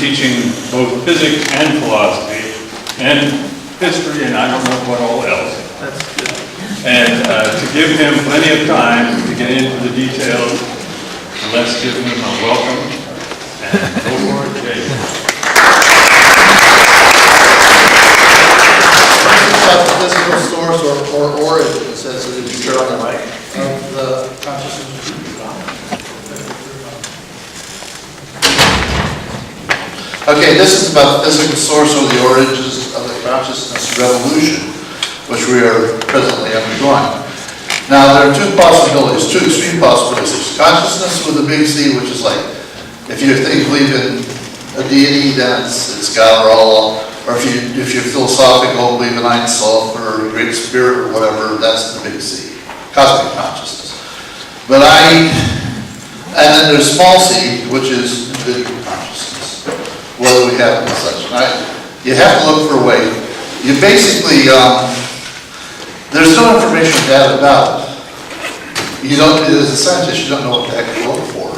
teaching both physics and philosophy and history and I don't know what all else. And to give him plenty of time to get into the details, let's give him a welcome and go for it, Jay. About the physical source or origin, says it is here on the right, of the consciousness. Okay, this is about the physical source or the origins of the consciousness revolution, which we are presently undergoing. Now, there are two possibilities, two extreme possibilities. There's consciousness with a big C, which is like, if you believe in a deity, then it's God or Allah. Or if you're philosophical, believe in Ein Sof or a great spirit or whatever, that's the big C, cosmic consciousness. And then there's small c, which is individual consciousness, whether we have it and such. You have to look for a way. You basically, there's no information data about it. You don't, as a scientist, you don't know what to actually look for.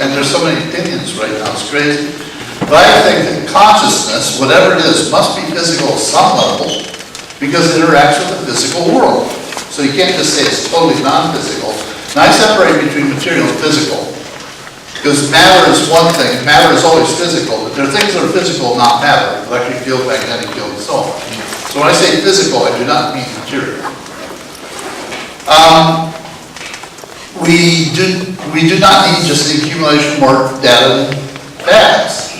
And there's so many opinions right now, it's crazy. But I think that consciousness, whatever it is, must be physical at some level because it interacts with the physical world. So you can't just say it's totally non-physical. Now I separate between material and physical because matter is one thing. Matter is always physical, but there are things that are physical, not matter. Electric field, magnetic field, and so on. So when I say physical, I do not mean material. We do not need just the accumulation of more data and facts.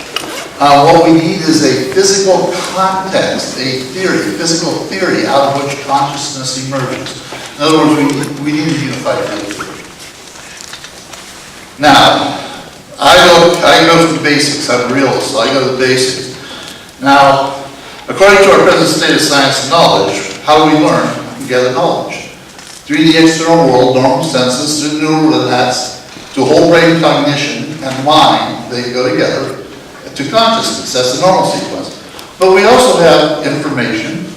What we need is a physical context, a theory, physical theory out of which consciousness emerges. In other words, we need a unified theory. Now, I go to the basics. I'm a realist, so I go to the basics. Now, according to our present state of science and knowledge, how do we learn? We gather knowledge. Through the external world, normal senses, through neural nets, to whole brain cognition and mind, they go together. To consciousness, that's the normal sequence. But we also have information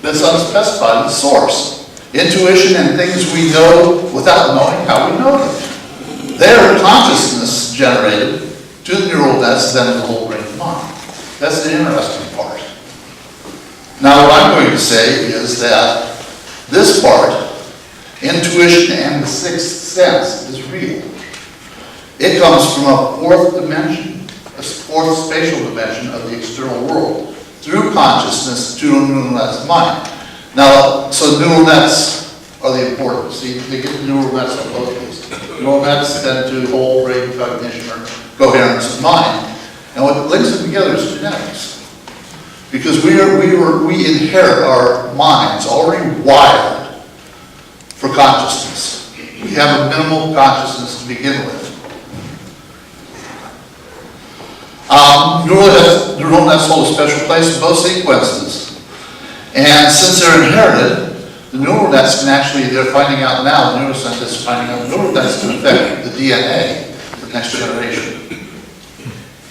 that's unspecified as source. Intuition and things we know without knowing how we know them. They're consciousness generated to the neural nets, then to the whole brain and mind. That's the interesting part. Now what I'm going to say is that this part, intuition and the sixth sense, is real. It comes from a fourth dimension. A fourth spatial dimension of the external world through consciousness to a neural net's mind. Now, so neural nets are the important. See, they get neural nets on both of these. Neural nets tend to whole brain cognition or coherence of mind. And what links them together is genetics. Because we inherit our minds already wired for consciousness. We have a minimal consciousness to begin with. Neural nets hold a special place in both sequences. And since they're inherited, the neural nets can actually, they're finding out now, the neuroscientists are finding out neural nets can affect the DNA of the next generation.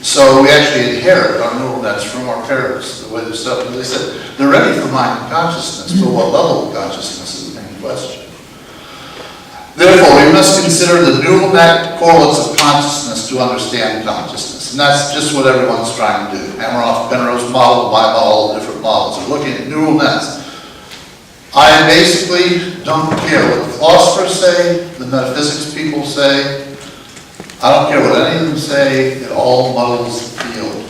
So we actually inherit our neural nets from our parents, the way they're set up. They said they're ready for mind and consciousness, but what level of consciousness is the main question. Therefore, we must consider the neural net correlates of consciousness to understand consciousness. And that's just what everyone's trying to do. Hameroff, Penrose model, my model, different models. They're looking at neural nets. I basically don't care what the philosophers say, the metaphysics people say. I don't care what any of them say. It all muddles the field.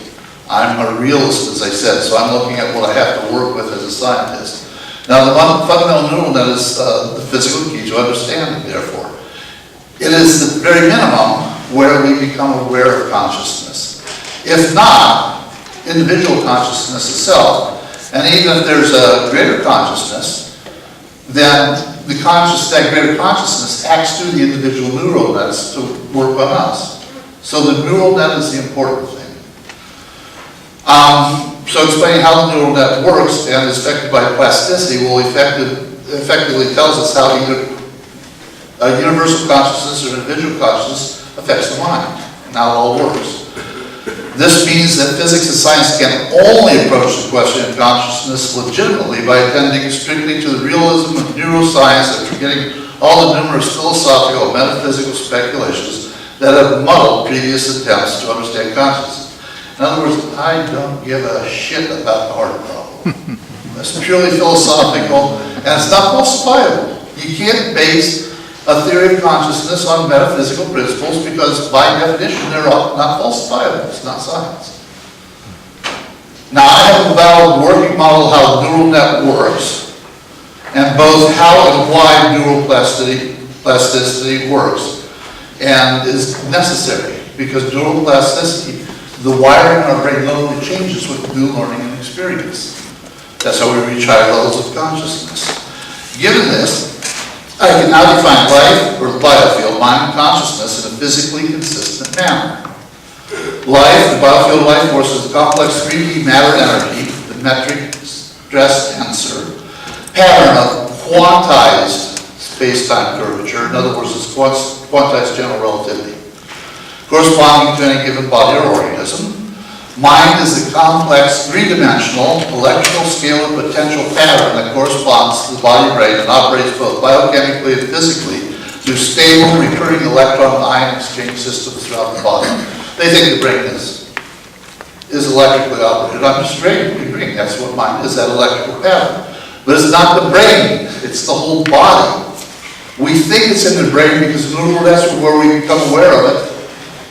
I'm a realist, as I said, so I'm looking at what I have to work with as a scientist. Now, the fundamental neural net is the physical key to understanding, therefore. It is the very minimum where we become aware of consciousness. If not, individual consciousness itself, and even if there's a greater consciousness, then that greater consciousness acts through the individual neural nets to work on us. So the neural net is the important thing. So explaining how the neural net works and is affected by plasticity will effectively tells us how either a universal consciousness or individual consciousness affects the mind and how it all works. This means that physics and science can only approach the question of consciousness legitimately by attending strictly to the realism of neuroscience and forgetting all the numerous philosophical and metaphysical speculations that have muddled previous attempts to understand consciousness. In other words, I don't give a shit about the heart problem. It's purely philosophical, and it's not falsifiable. You can't base a theory of consciousness on metaphysical principles because by definition they're not falsifiable. It's not science. Now I have a valid working model of how the neural net works, and both how and why neuroplasticity works, and is necessary because neuroplasticity, the wiring in our brain literally changes with new learning and experience. That's how we reach higher levels of consciousness. Given this, I can now define life, or the biofield, mind, and consciousness in a physically consistent manner. Life, the biofield life force, is a complex 3D matter energy, the metric stress tensor, pattern of quantized space-time curvature. In other words, it's quantized general relativity, corresponding to any given body or organism. Mind is a complex, three-dimensional, electrical scale and potential pattern that corresponds to the body brain and operates both biochemically and physically through stable, recurring electron and ion exchange systems throughout the body. They think the brain is electrically operated. I'm just agreeing. That's what mind is, that electrical pattern. But it's not the brain, it's the whole body. We think it's in the brain because that's where we become aware of it,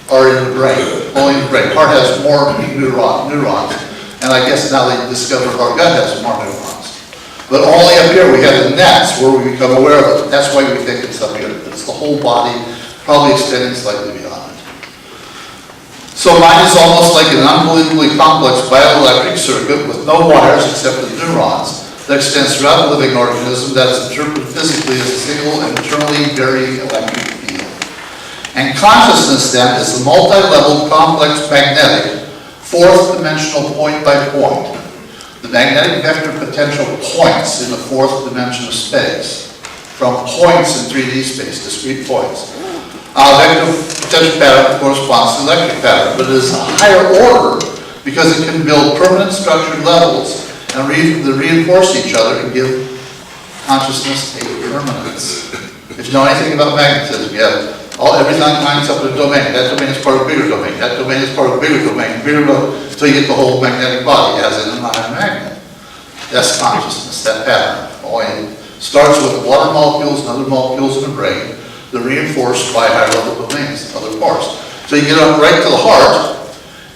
are in the brain, only in the brain. Heart has more neurons, and I guess now they discovered our gut has more neurons. But only up here we have the nets where we become aware of it. That's why we think it's up here. It's the whole body, probably extending slightly beyond it. So mind is almost like an unbelievably complex bioelectric circuit with no wires except the neurons that extends throughout the living organism that is interpreted physically as a single and eternally varying electric field. And consciousness, then, is the multi-level, complex, magnetic, fourth-dimensional point-by-point. The magnetic vector potential points in the fourth dimension of space, from points in 3D space, discrete points. Vector potential pattern corresponds to the electric pattern, but it is a higher order because it can build permanent structured levels and reinforce each other and give consciousness a permanence. If you know anything about magnetism, you have everything lines up in a domain. That domain is part of a bigger domain. That domain is part of a bigger domain, until you get the whole magnetic body as in an iron magnet. That's consciousness, that pattern. It starts with water molecules and other molecules in the brain. They're reinforced by higher level domains, other parts. So you get up right to the heart,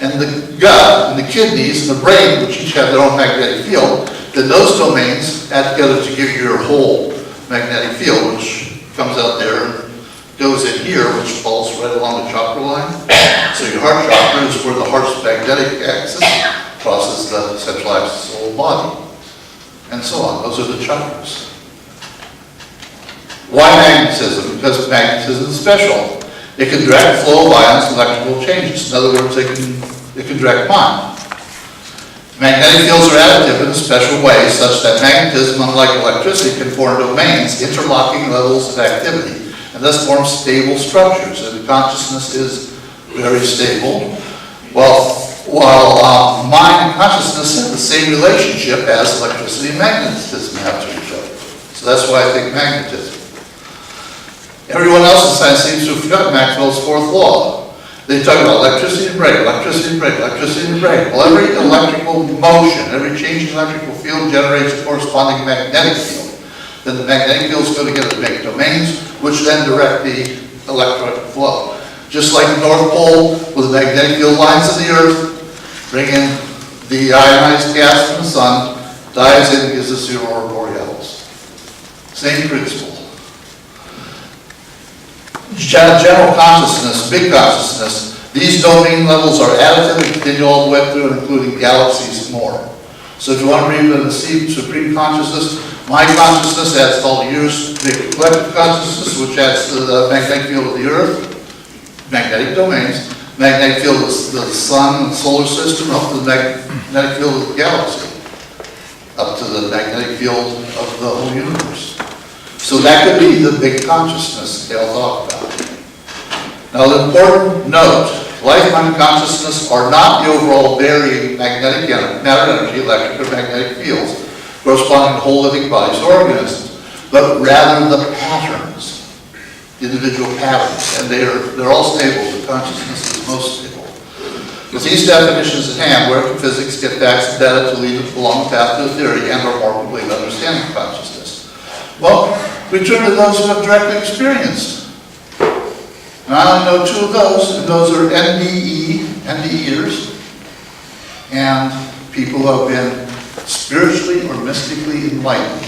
and the gut, and the kidneys, and the brain, which each have their own magnetic field, then those domains add together to give you your whole magnetic field, which comes out there, goes in here, which falls right along the chakra line. So your heart chakra is where the heart's magnetic axis crosses the central axis of the whole body. And so on. Those are the chakras. Why magnetism? Because magnetism is special. It can direct flow of ions, electrical changes. In other words, it can direct mind. Magnetic fields are additive in a special way such that magnetism, unlike electricity, can form domains, interlocking levels of activity, and thus form stable structures, and the consciousness is very stable, while mind and consciousness have the same relationship as electricity and magnetism have to each other. So that's why I think magnetism. Everyone else in science seems to have forgotten Maxwell's fourth law. They talk about electricity and brain, electricity and brain, electricity and brain. Well, every electrical motion, every change in electrical field generates a corresponding magnetic field. Then the magnetic fields go together to make domains, which then direct the electric flow. Just like the North Pole, with the magnetic field lines of the Earth, bring in the ionized gas from the sun, dives in, gives us the aurora borealis. Same principle. General consciousness, big consciousness, these domain levels are additive and continue all the way through, including galaxies and more. So if you want to read the supreme consciousness, my consciousness adds to all the years, the collective consciousness, which adds to the magnetic field of the Earth, magnetic domains, magnetic field of the sun and solar system, up to the magnetic field of the galaxy, up to the magnetic field of the whole universe. So that could be the big consciousness they'll talk about. Now the important note, life, mind, and consciousness are not the overall varying magnetic matter energy, electric or magnetic fields, corresponding to whole living bodies or organisms, but rather the patterns, individual patterns, and they're all stable, but consciousness is most stable. With these definitions at hand, where can physics get facts and data to lead along the path to a theory and or more complete understanding of consciousness? Well, we turn to those who have directly experienced. And I only know two of those, and those are NDEers, and people who have been spiritually or mystically enlightened.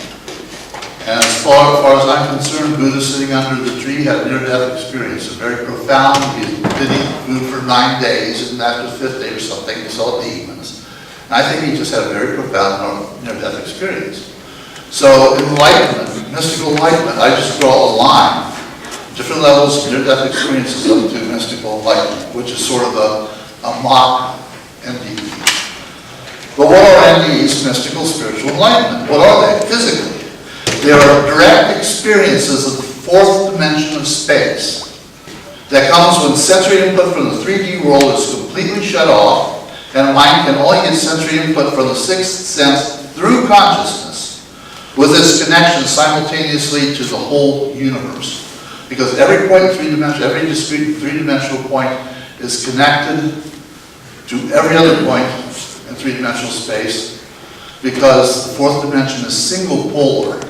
And as far as I'm concerned, Buddha sitting under the tree had a near-death experience, a very profound. He's been eating food for 9 days, and after the 5th day or something, he saw demons. And I think he just had a very profound near-death experience. So enlightenment, mystical enlightenment, I just draw a line. Different levels of near-death experiences up to mystical enlightenment, which is sort of a mock NDE. But what are NDEs? Mystical spiritual enlightenment. What are they? Physically. They are direct experiences of the fourth dimension of space that comes when sensory input from the 3D world is completely shut off, and the mind can only get sensory input from the sixth sense through consciousness, with this connection simultaneously to the whole universe. Because every point in three-dimensional, every discrete three-dimensional point is connected to every other point in three-dimensional space, because the fourth dimension is single polar.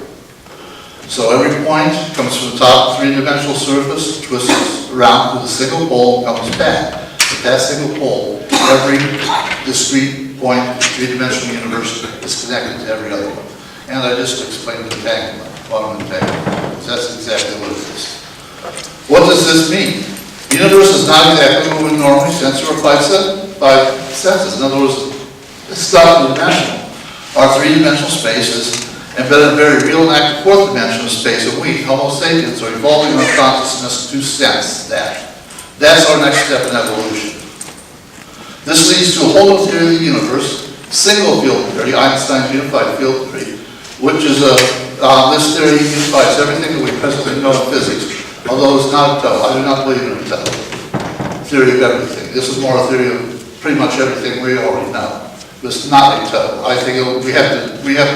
So every point comes from the top three-dimensional surface, twists around with a single pole, and comes back. At that single pole, every discrete point in the three-dimensional universe is connected to every other one. And I just explained entanglement, quantum entanglement. That's exactly what it is. What does this mean? The universe is not exactly what we normally sense or five senses. In other words, it's not two-dimensional. Our three-dimensional spaces and been a very real and active fourth dimensional space, and we, Homo sapiens, are evolving our consciousness to sense that. That's our next step in evolution. This leads to a whole new theory of the universe, single field theory, Einstein's unified field theory, which is this theory unifies everything that we presently know in physics, although it's not a toe. I do not believe in a toe. Theory of everything. This is more a theory of pretty much everything we already know. It's not a toe. I think we have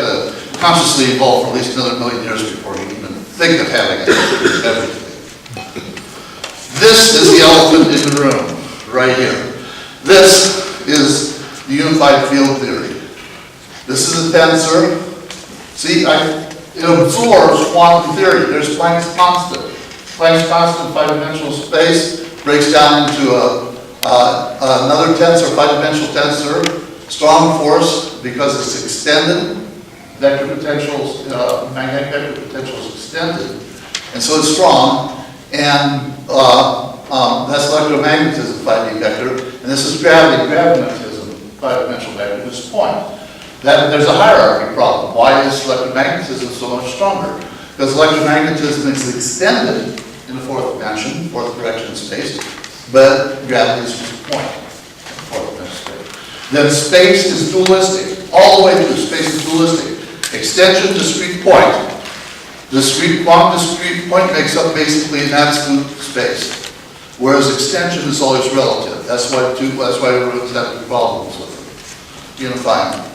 to consciously evolve for at least another 1,000,000 years before we even think of having everything. This is the elephant in the room, right here. This is the unified field theory. This is a tensor. See, it absorbs quantum theory. There's Planck's constant. Planck's constant in five-dimensional space breaks down into another tensor, five-dimensional tensor, strong force because it's extended. Vector potentials, magnetic vector potential is extended, and so it's strong, and that's electromagnetism, 5D vector, and this is gravity, gravimagnetism, five-dimensional vector, this point. There's a hierarchy problem. Why is electromagnetism so much stronger? Because electromagnetism is extended in the fourth dimension, fourth direction in space, but gravity is just a point in the fourth dimension space. Then space is dualistic, all the way through space is dualistic. Extension, discrete point. Quantum discrete point makes up basically an absolute space, whereas extension is always relative. That's why everyone's having problems with unifying them.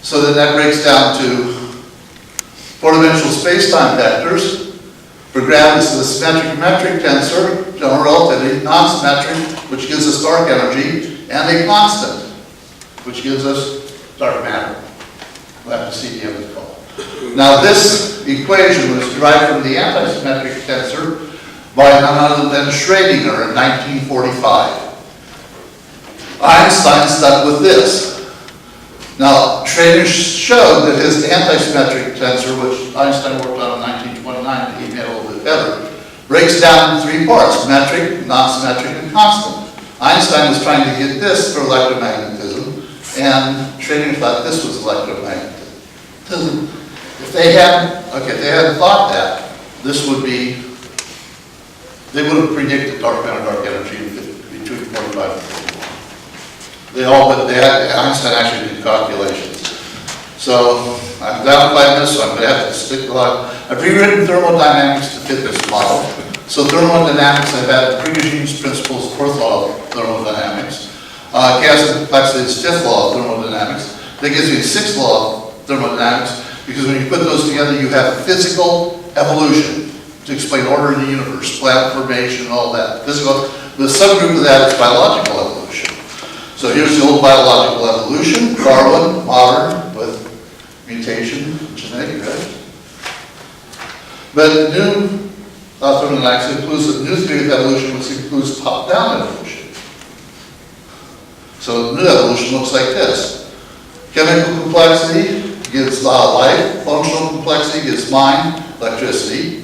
So then that breaks down to four-dimensional space-time vectors. For gravity, it's the symmetric and metric tensor, general relativity, non-symmetric, which gives us dark energy, and a constant, which gives us dark matter. We'll have to see the end call. Now this equation was derived from the antisymmetric tensor by none other than Schrödinger in 1945. Einstein stuck with this. Now Schrödinger showed that his antisymmetric tensor, which Einstein worked on in 1929, he made a little bit better, breaks down in three parts: metric, non-symmetric, and constant. Einstein was trying to get this for electromagnetism, and Schrödinger thought this was electromagnetism. If they hadn't thought that, this would be, they would have predicted dark matter, dark energy between 45 and 51. Einstein actually did calculations. So I'm down 5 minutes, so I'm going to have to stick the line. I've rewritten thermodynamics to fit this model. So thermodynamics, I've added Prigoghine's principles, fourth law of thermodynamics. Chaos and complexity is fifth law of thermodynamics. That gives you a sixth law of thermodynamics, because when you put those together, you have physical evolution to explain order in the universe, planet formation, all that. Physical. The subgroup of that is biological evolution. So here's the old biological evolution, Darwin, modern, with mutation, genetic, right? But the new thermodynamics includes a new theory of evolution, which includes top-down evolution. So the new evolution looks like this. Chemical complexity gives life, functional complexity gives mind, electricity,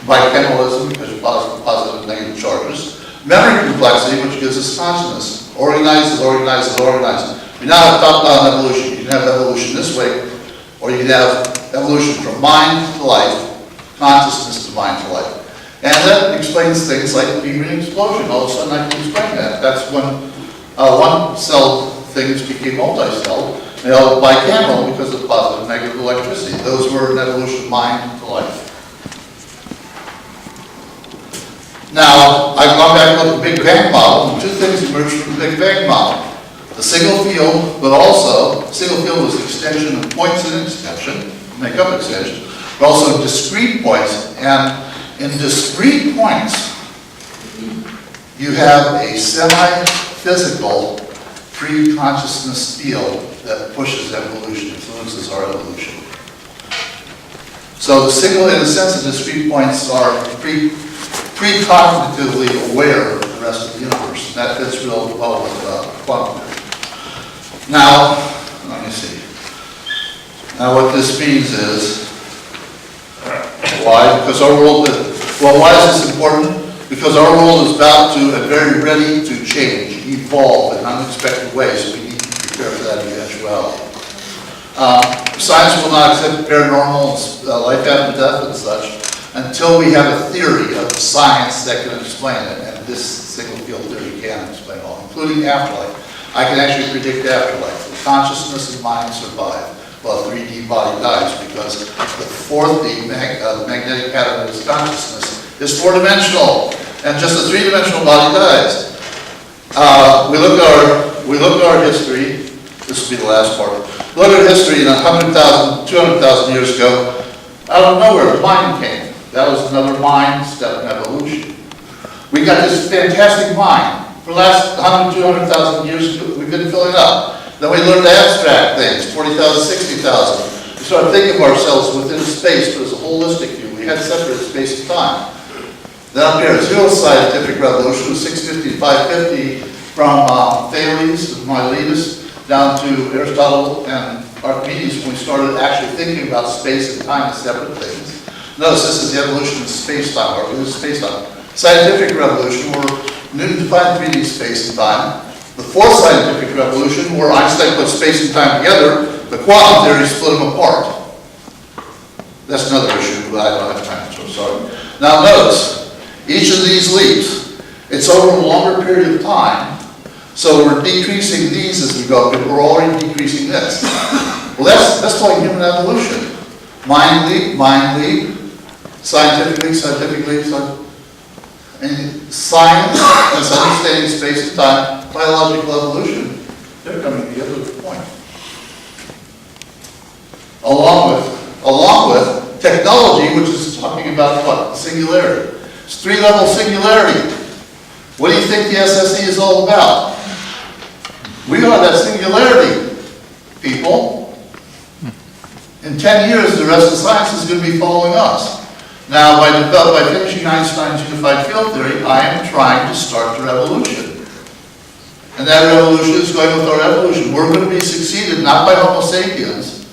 bichemicalism, because of positive and negative charges, memory complexity, which gives us consciousness, organizes. You now have top-down evolution. You can have evolution this way, or you can have evolution from mind to life, consciousness to mind to life. And that explains things like the Big Bang explosion. All of a sudden I can explain that. That's when one-cell things became multi-cell, bicameral because of positive and negative electricity. Those were an evolution of mind to life. Now, I've gone back to the Big Bang model, and two things emerged from the Big Bang model. The single field, but also, single field was the extension of points in extension, make up extension, but also discrete points. And in discrete points, you have a semi-physical pre-consciousness field that pushes evolution, influences our evolution. So the single, in the sense of discrete points, are pre-cognitively aware of the rest of the universe. And that fits real well with quantum theory. Now, let me see. Now what this means is, why? Because our world, why is this important? Because our world is about to and very ready to change, evolve in unexpected ways, so we need to prepare for that eventuality. Science will not accept paranormal, life after death and such, until we have a theory of science that can explain it, and this single field theory can explain all, including afterlife. I can actually predict afterlife. The consciousness and mind survive, while a 3D body dies, because the fourth D, the magnetic pattern of its consciousness, is four-dimensional, and just a three-dimensional body dies. We look at our history. This will be the last part. Look at history. 100,000, 200,000 years ago, out of nowhere, the mind came. That was another mind step in evolution. We got this fantastic mind. For the last 100, 200,000 years, we've been filling it up. Then we learned to abstract things, 40,000, 60,000. We started thinking of ourselves within space, but as a holistic view. We had separate space and time. Then up here, zero scientific revolution, 650 to 550, from Thales to Miletus, down to Aristotle and Archimedes, when we started actually thinking about space and time as separate things. Notice this is the evolution of space-time, or space-time. Scientific revolution, where Newton defined 3D space and time. The fourth scientific revolution, where Einstein put space and time together, the quantum theory split them apart. That's another issue, but I don't have time, so sorry. Now notice, each of these leaps, it's over a longer period of time, so we're decreasing these as we go, but we're already decreasing this. Well, that's like human evolution. Mind leap, scientific leap, and science and understanding space and time, biological evolution, they're coming together at the point. Along with technology, which is talking about what? Singularity. It's three-level singularity. What do you think the SSE is all about? We are that singularity, people. In 10 years, the rest of science is going to be following us. Now, by finishing Einstein's unified field theory, I am trying to start the revolution. And that revolution is going with our evolution. We're going to be succeeded not by Homo sapiens,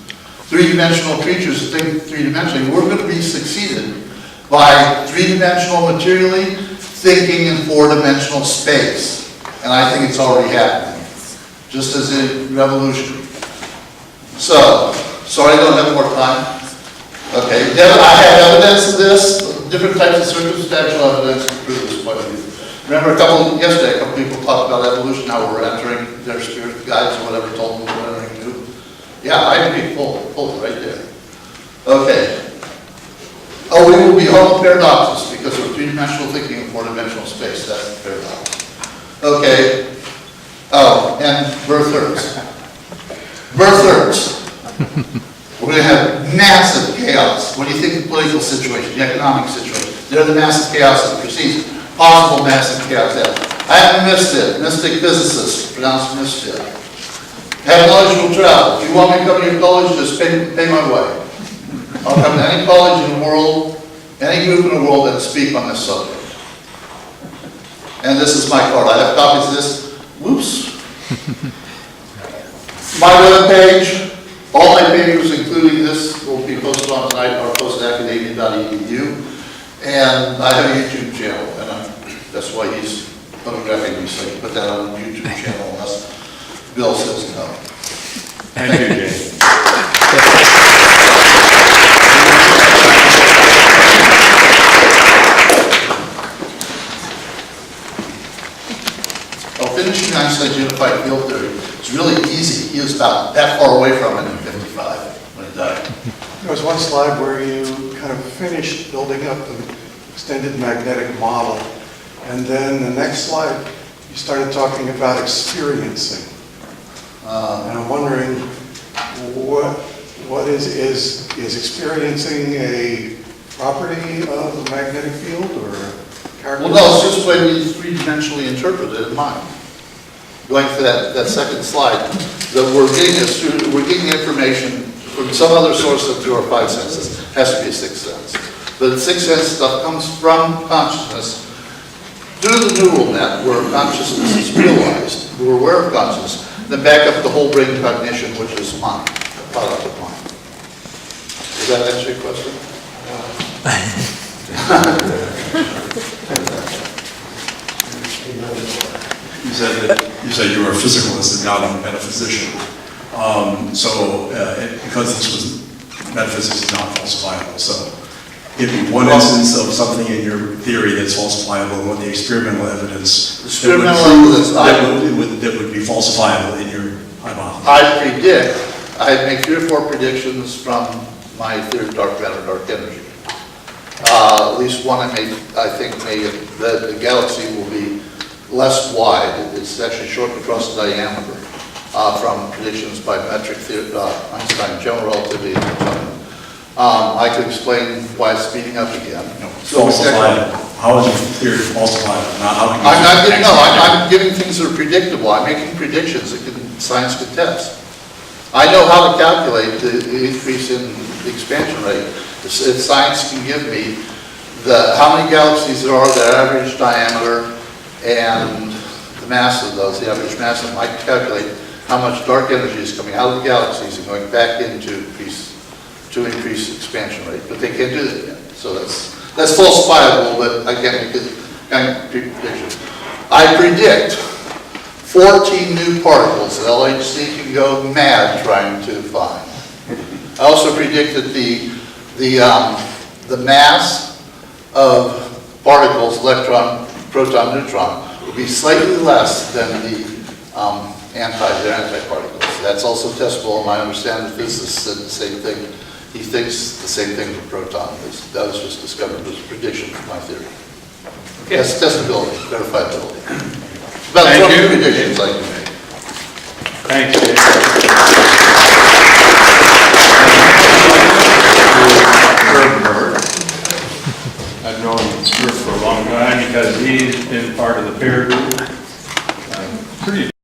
three-dimensional creatures that think three-dimensionally. We're going to be succeeded by three-dimensional materially thinking in four-dimensional space. And I think it's already happening, just as in revolution. So, sorry I don't have more time. Okay, I have evidence of this, different types of circumstantial evidence to prove this point of view. Remember yesterday a couple people talked about evolution, how we're entering their spirit guides or whatever told them we're entering new. Yeah, I agree, pull it right there. Okay. Oh, we will be Homo paradoxus because we're three-dimensional thinking in four-dimensional space. That's the paradox. Okay. Oh, and birth hurts. Birth hurts. We're going to have massive chaos. What do you think of the political situation, the economic situation? They're the massive chaos that precedes possible massive chaos after. I am a misfit, mystic physicist, pronounced misfit. Have knowledge will travel. If you want me to come to your college, just pay my way. I'll come to any college in the world, any group in the world that speak on this subject. And this is my card. I have copies of this. Whoops. My webpage, all my papers, including this, will be posted on tonight, or posted at academia.edu. And I have a YouTube channel, and that's why he's photographing me, so I can put that on the YouTube channel unless Bill says no. Thank you, Jay. Finishing Einstein's unified field theory is really easy. He was about that far away from it in 55 when he died. There was one slide where you kind of finished building up the extended magnetic model, and then the next slide you started talking about experiencing. And I'm wondering, what is experiencing a property of the magnetic field or a characteristic? Well, no, it's just the way we three-dimensionally interpret it in mind. Going to that second slide, that we're getting information from some other source that through our five senses. It has to be a sixth sense. But the sixth sense stuff comes from consciousness. Due to the neural net, where consciousness is realized, we're aware of consciousness, then back up the whole brain cognition, which is mind, a product of mind. Does that answer your question? You said you were a physicalist and not a metaphysician. Because this was metaphysics is not falsifiable, so give me one instance of something in your theory that's falsifiable, and what the experimental evidence that would be falsifiable in your hypothesis. I make 3 or 4 predictions from my theory of dark matter, dark energy. At least one I think that the galaxy will be less wide. It's actually shortened across the diameter from predictions by metric theory, Einstein, general relativity, and Newtonian. I could explain why it's speeding up again. Falsifiable. How is your theory falsifiable? I'm giving things that are predictable. I'm making predictions that science could test. I know how to calculate the increase in the expansion rate. If science can give me how many galaxies there are, their average diameter, and the mass of those, the average mass of them, I can calculate how much dark energy is coming out of the galaxies and going back in to increase expansion rate. But they can't do that yet. So that's falsifiable, but I can't make it kind of prediction. I predict 14 new particles that LHC can go mad trying to find. I also predict that the mass of particles, electron, proton, neutron, will be slightly less than the antiparticles. That's also testable, and I understand the physicist said the same thing. He thinks the same thing for proton. That was just discovered as a prediction from my theory. Okay. That's testability, verifiability. About 20 predictions I can make. Thanks, Dave. I've known Kurt for a long time because he's been part of the peer group